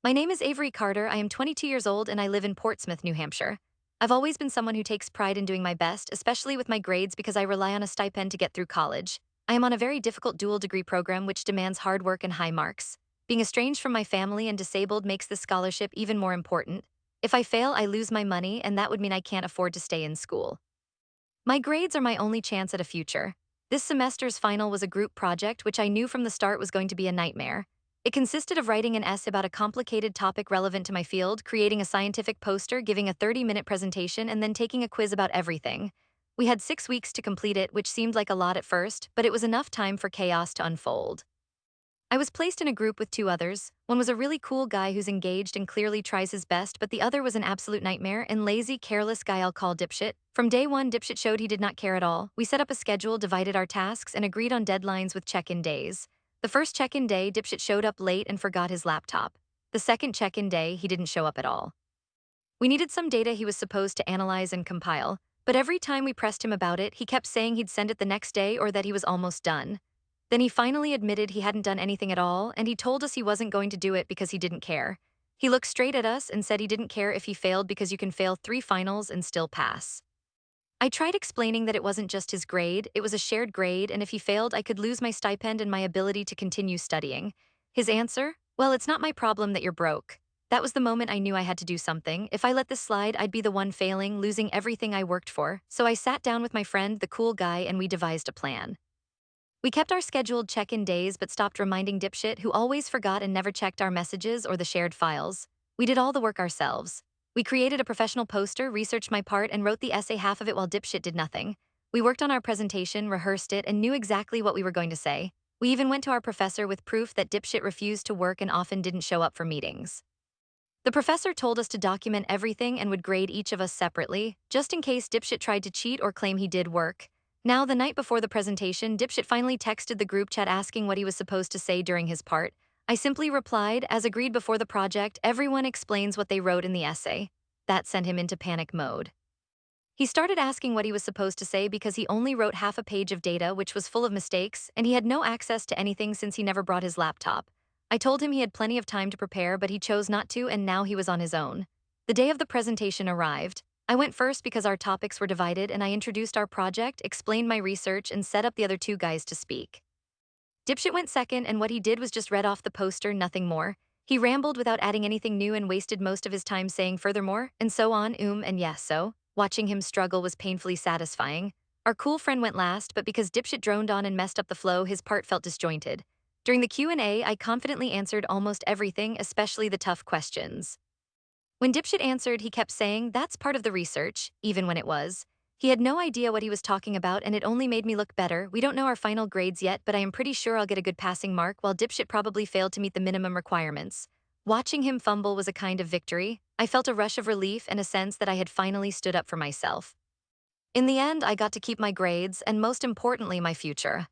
My name is Avery Carter. I am 22 years old and I live in Portsmouth, New Hampshire. I've always been someone who takes pride in doing my best, especially with my grades because I rely on a stipend to get through college. I am on a very difficult dual degree program which demands hard work and high marks. Being estranged from my family and disabled makes this scholarship even more important. If I fail, I lose my money, and that would mean I can't afford to stay in school. My grades are my only chance at a future. This semester's final was a group project, which I knew from the start was going to be a nightmare. It consisted of writing an essay about a complicated topic relevant to my field, creating a scientific poster, giving a 30-minute presentation, and then taking a quiz about everything. We had 6 weeks to complete it, which seemed like a lot at first, but it was enough time for chaos to unfold. I was placed in a group with two others. One was a really cool guy who's engaged and clearly tries his best, but the other was an absolute nightmare and lazy, careless guy I'll call Dipshit. From day one, Dipshit showed he did not care at all. We set up a schedule, divided our tasks, and agreed on deadlines with check-in days. The first check-in day, Dipshit showed up late and forgot his laptop. The second check-in day, he didn't show up at all. We needed some data he was supposed to analyze and compile, but every time we pressed him about it, he kept saying he'd send it the next day or that he was almost done. Then he finally admitted he hadn't done anything at all, and he told us he wasn't going to do it because he didn't care. He looked straight at us and said he didn't care if he failed because you can fail 3 finals and still pass. I tried explaining that it wasn't just his grade, it was a shared grade, and if he failed, I could lose my stipend and my ability to continue studying. His answer? Well, it's not my problem that you're broke. That was the moment I knew I had to do something. If I let this slide, I'd be the one failing, losing everything I worked for. So I sat down with my friend, the cool guy, and we devised a plan. We kept our scheduled check-in days but stopped reminding Dipshit, who always forgot and never checked our messages or the shared files. We did all the work ourselves. We created a professional poster, researched my part, and wrote the essay half of it while Dipshit did nothing. We worked on our presentation, rehearsed it, and knew exactly what we were going to say. We even went to our professor with proof that Dipshit refused to work and often didn't show up for meetings. The professor told us to document everything and would grade each of us separately, just in case Dipshit tried to cheat or claim he did work. Now, the night before the presentation, Dipshit finally texted the group chat asking what he was supposed to say during his part. I simply replied, as agreed before the project, everyone explains what they wrote in the essay. That sent him into panic mode. He started asking what he was supposed to say because he only wrote half a page of data, which was full of mistakes, and he had no access to anything since he never brought his laptop. I told him he had plenty of time to prepare, but he chose not to, and now he was on his own. The day of the presentation arrived. I went first because our topics were divided, and I introduced our project, explained my research, and set up the other two guys to speak. Dipshit went second, and what he did was just read off the poster, nothing more. He rambled without adding anything new and wasted most of his time saying furthermore, and so on, and yes, so. Watching him struggle was painfully satisfying. Our cool friend went last, but because Dipshit droned on and messed up the flow, his part felt disjointed. During the Q&A, I confidently answered almost everything, especially the tough questions. When Dipshit answered, he kept saying, that's part of the research, even when it was. He had no idea what he was talking about, and it only made me look better. We don't know our final grades yet, but I am pretty sure I'll get a good passing mark, while Dipshit probably failed to meet the minimum requirements. Watching him fumble was a kind of victory. I felt a rush of relief and a sense that I had finally stood up for myself. In the end, I got to keep my grades and, most importantly, my future.